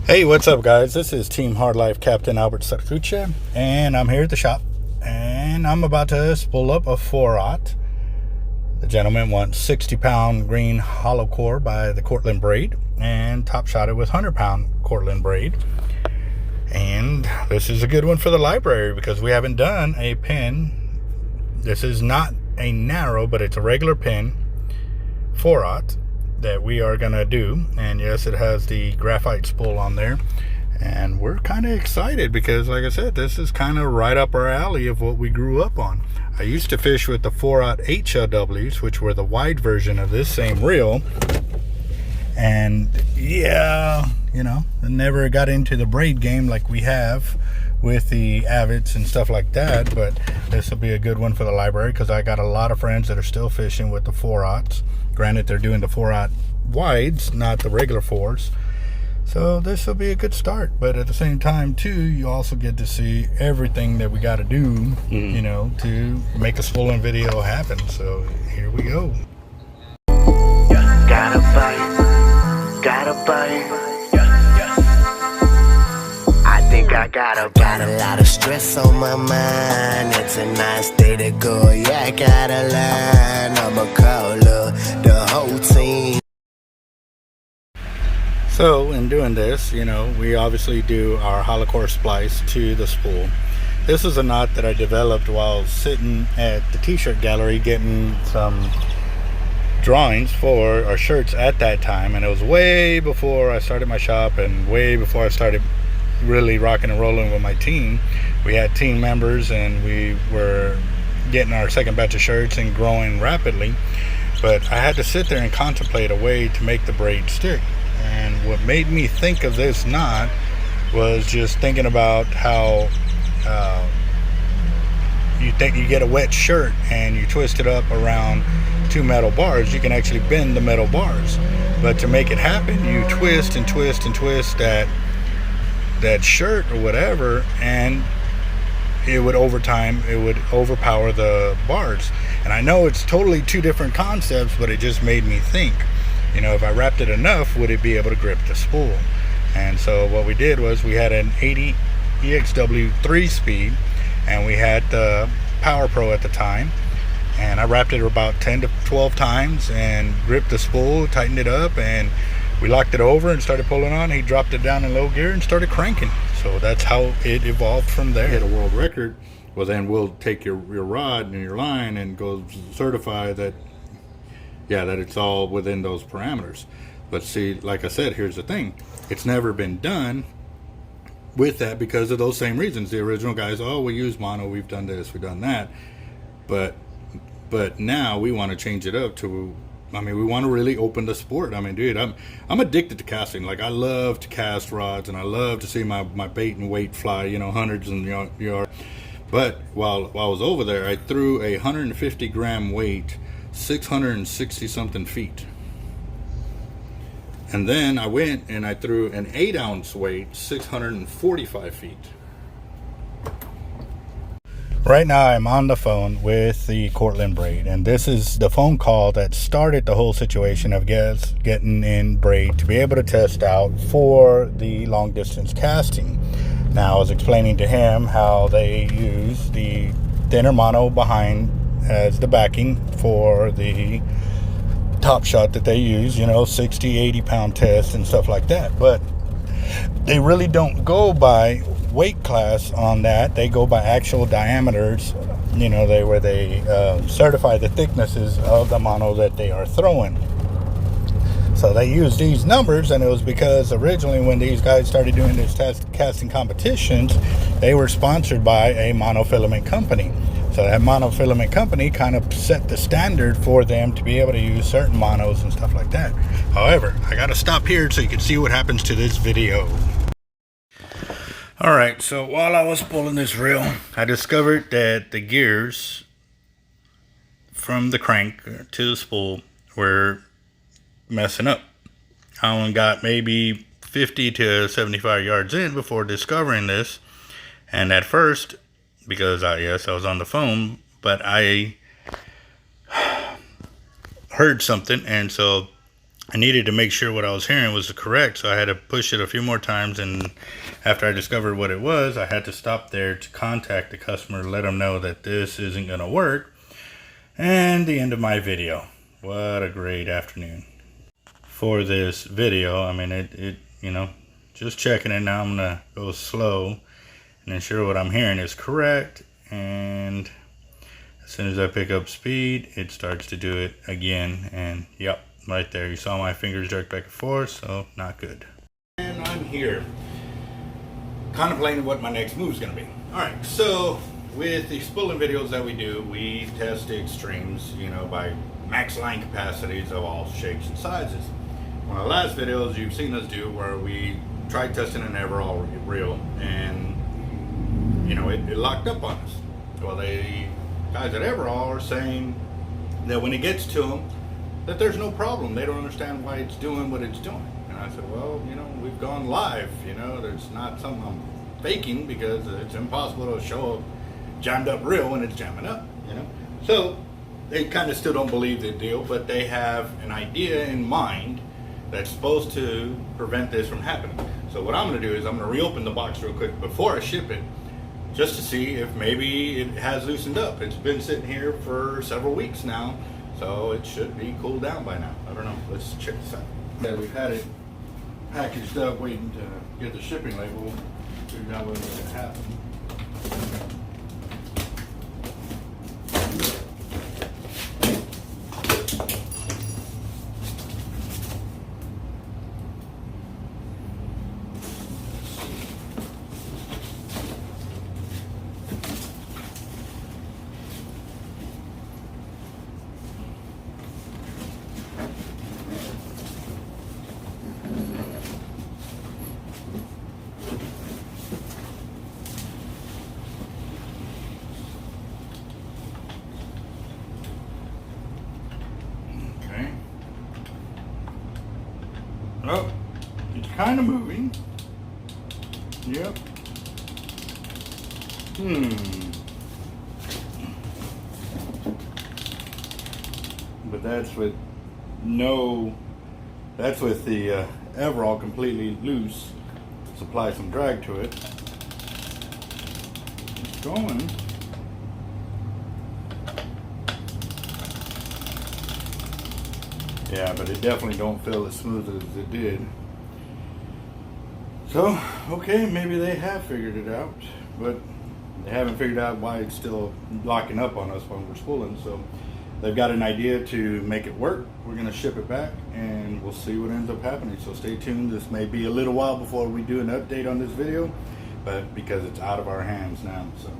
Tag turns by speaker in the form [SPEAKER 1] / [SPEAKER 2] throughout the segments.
[SPEAKER 1] Hey, what's up, guys? This is Team Hard Life Captain Alberto Zertuche, and I'm here at the shop, and I'm about to spool up a 4/0. The gentleman wants 60-pound green hollow core by the Cortland braid, and top shot it with 100-pound Cortland braid. And this is a good one for the library because we haven't done a pin. This is not a narrow, but it's a regular pin 4/0 that we are gonna do. And yes, it has the graphite spool on there, and we're kind of excited because, like I said, this is kind of right up our alley of what we grew up on. I used to fish with the 4/0 HLWs, which were the wide version of this same reel, and yeah, you know, I never got into the braid game like we have with the Avits and stuff like that. But this will be a good one for the library because I got a lot of friends that are still fishing with the 4/0s. Granted, they're doing the 4/0 wides, not the regular 4s. So this will be a good start. But at the same time, too, you also get to see everything that we got to do, you know, to make a spooling video happen. So here we go.
[SPEAKER 2] Gotta bite, gotta bite. I think I got a lot of stress on my mind. It's a nice day to go. Yeah, I gotta learn. I'ma call the whole team.
[SPEAKER 1] So in doing this, you know, we obviously do our hollow core splice to the spool. This is a knot that I developed while sitting at the t-shirt gallery getting some drawings for our shirts at that time, and it was way before I started my shop and way before I started really rocking and rolling with my team. We had team members and we were getting our second batch of shirts and growing rapidly, but I had to sit there and contemplate a way to make the braid stick. And what made me think of this knot was just thinking about how you think you get a wet shirt and you twist it up around two metal bars. You can actually bend the metal bars, but to make it happen, you twist and twist and twist that shirt or whatever, and it would over time it would overpower the bars. And I know it's totally two different concepts, but it just made me think, you know, if I wrapped it enough, would it be able to grip the spool? And so what we did was we had an 80 EXW 3-speed, and we had the Power Pro at the time, and I wrapped it about 10 to 12 times and gripped the spool, tightened it up, and we locked it over and started pulling on. He dropped it down in low gear and started cranking. So that's how it evolved from there. Hit a world record. Well, then we'll take your rod and your line and go certify that, yeah, that it's all within those parameters. But see, like I said, here's the thing. It's never been done with that because of those same reasons. The original guys, oh, we use mono, we've done this, we've done that. But now we want to change it up to, I mean, we want to really open the sport. I mean, dude, I'm addicted to casting. Like, I love to cast rods, and I love to see my bait and weight fly, you know, hundreds and yards. But while I was over there, I threw a 150 gram weight 660 something feet. And then I went and I threw an 8-ounce weight 645 feet. Right now I'm on the phone with the Cortland braid, and this is the phone call that started the whole situation of getting in braid to be able to test out for the long distance casting. Now I was explaining to him how they use the thinner mono behind as the backing for the top shot that they use, you know, 60-80 pound test and stuff like that. But they really don't go by weight class on that. They go by actual diameters, you know, where they certify the thicknesses of the mono that they are throwing. So they use these numbers, and it was because originally when these guys started doing these casting competitions, they were sponsored by a monofilament company. So that monofilament company kind of set the standard for them to be able to use certain monos and stuff like that. However, I got to stop here so you can see what happens to this video. Alright, so while I was pulling this reel, I discovered that the gears from the crank to the spool were messing up. I only got maybe 50 to 75 yards in before discovering this. And at first, because I was on the phone, but I heard something, and so I needed to make sure what I was hearing was correct, so I had to push it a few more times, and after I discovered what it was, I had to stop there to contact the customer, let them know that this isn't going to work, and the end of my video. What a great afternoon for this video. I mean, it you know, just checking it now. I'm going to go slow and ensure what I'm hearing is correct, and as soon as I pick up speed, it starts to do it again, and yep. Right there, you saw my fingers jerk back and forth, so not good. And I'm here contemplating what my next move is going to be. Alright, so with the spooling videos that we do, we test the extremes, you know, by max line capacities of all shapes and sizes. One of the last videos you've seen us do where we tried testing an overall reel, and you know, it locked up on us. Well, the guys at Everall are saying that when it gets to them, that there's no problem. They don't understand why it's doing what it's doing. And I said, well, you know, we've gone live. You know, there's not something I'm faking, because it's impossible to show a jammed up reel when it's jamming up, you know. So they kind of still don't believe the deal, but they have an idea in mind that's supposed to prevent this from happening. So what I'm going to do is I'm going to reopen the box real quick before I ship it, just to see if maybe it has loosened up. It's been sitting here for several weeks now, so it should be cooled down by now. I don't know. Let's check this out. Yeah, we've had it packaged up, waiting to get the shipping label. Figured out what was going to happen. Oh, it's kind of moving. Yep. But that's with the Everall completely loose. Let's apply some drag to it. It's going. Yeah, but it definitely don't feel as smooth as it did. So, okay, maybe they have figured it out, but they haven't figured out why it's still locking up on us when we're spooling. So they've got an idea to make it work. We're going to ship it back, and we'll see what ends up happening. So stay tuned. This may be a little while before we do an update on this video, but because it's out of our hands now. So,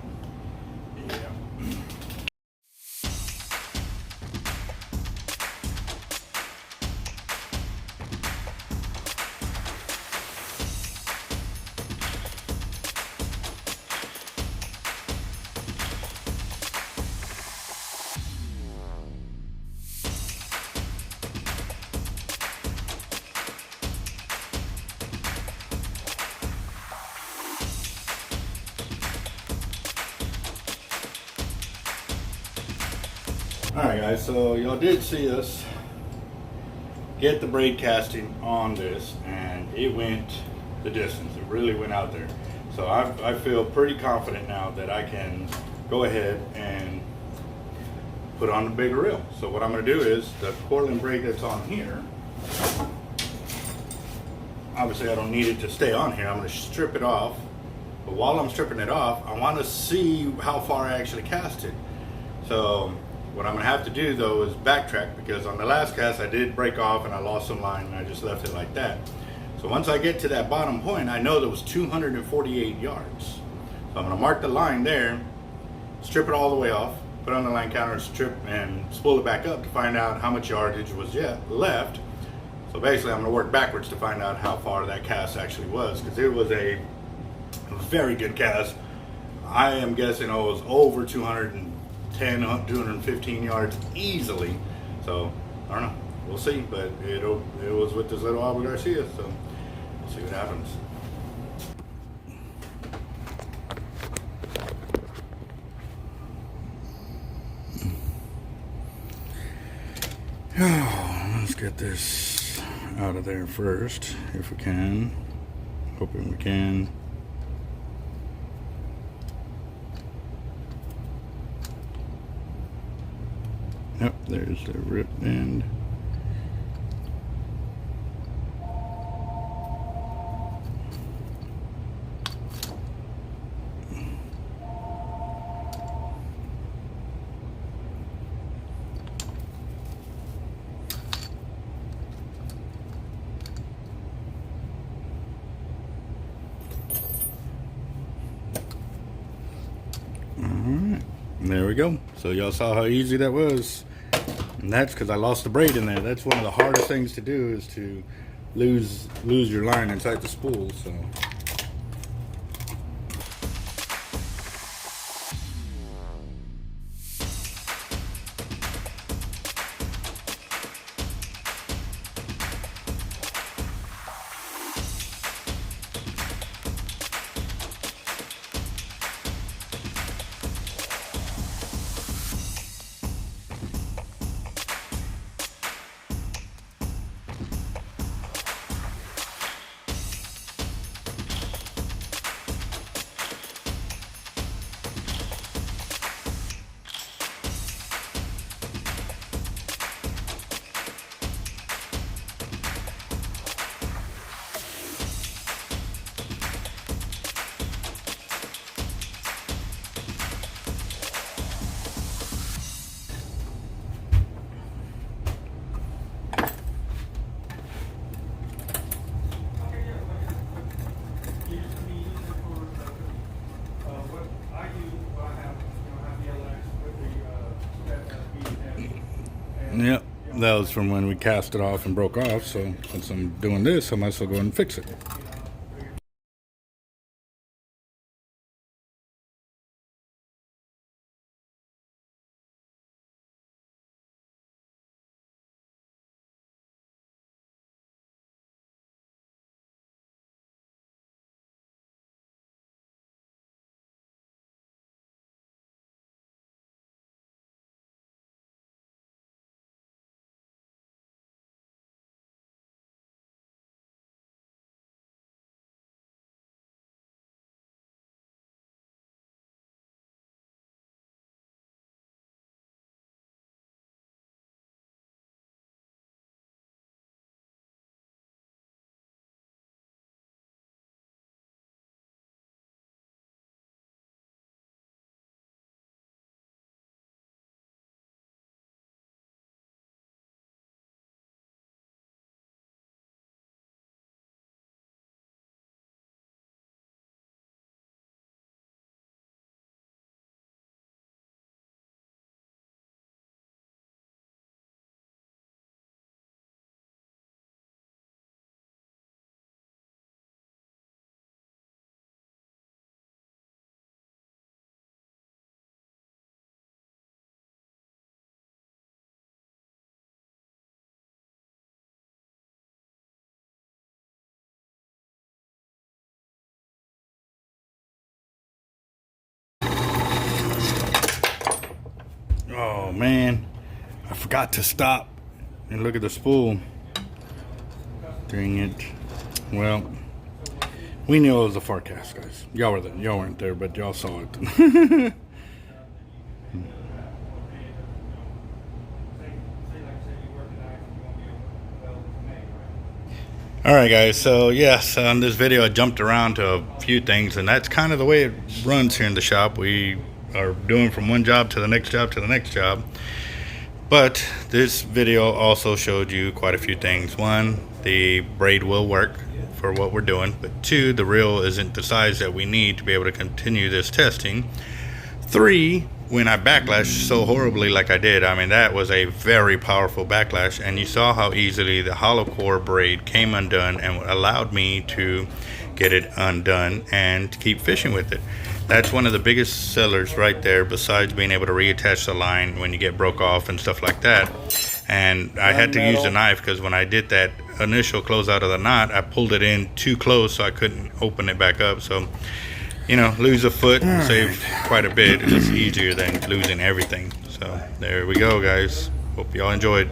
[SPEAKER 1] yeah. Alright guys, so y'all did see us get the braid casting on this, and it went the distance. It really went out there. So I feel pretty confident now that I can go ahead and put on the bigger reel. So what I'm going to do is, the Portland braid that's on here, obviously I don't need it to stay on here. I'm going to strip it off. But while I'm stripping it off, I want to see how far I actually cast it. So what I'm going to have to do though is backtrack, because on the last cast I did break off and I lost some line and I just left it like that. So once I get to that bottom point, I know there was 248 yards. So I'm going to mark the line there, strip it all the way off, put it on the line counter, strip and spool it back up to find out how much yardage was yet left. So basically I'm going to work backwards to find out how far that cast actually was, because it was a very good cast. I am guessing it was over 210, 215 yards easily. So I don't know, we'll see, but it was with this little Albert Garcia, so we'll see what happens. Oh, let's get this out of there first, if we can. Hoping we can. Yep, there's the rip end. Alright, there we go. So y'all saw how easy that was. And that's because I lost the braid in there. That's one of the hardest things to do, is to lose your line inside the spool. So yep, that was from when we cast it off and broke off. So since I'm doing this, I might as well go ahead and fix it. Oh man, I forgot to stop and look at the spool. Dang it. Well, we knew it was a forecast, guys. Y'all weren't there, but y'all saw it. Alright guys, so yes, on this video I jumped around to a few things, and that's kind of the way it runs here in the shop. We are doing from one job to the next job to the next job. But this video also showed you quite a few things. One, the braid will work for what we're doing, but two, the reel isn't the size that we need to be able to continue this testing. Three, when I backlashed so horribly like I did, I mean, that was a very powerful backlash, and you saw how easily the hollow core braid came undone and allowed me to get it undone and keep fishing with it. That's one of the biggest sellers right there, besides being able to reattach the line when you get broke off and stuff like that. And I had to use the knife because when I did that initial close out of the knot, I pulled it in too close so I couldn't open it back up. So, you know, lose a foot and save quite a bit. It's easier than losing everything. So there we go, guys. Hope y'all enjoyed.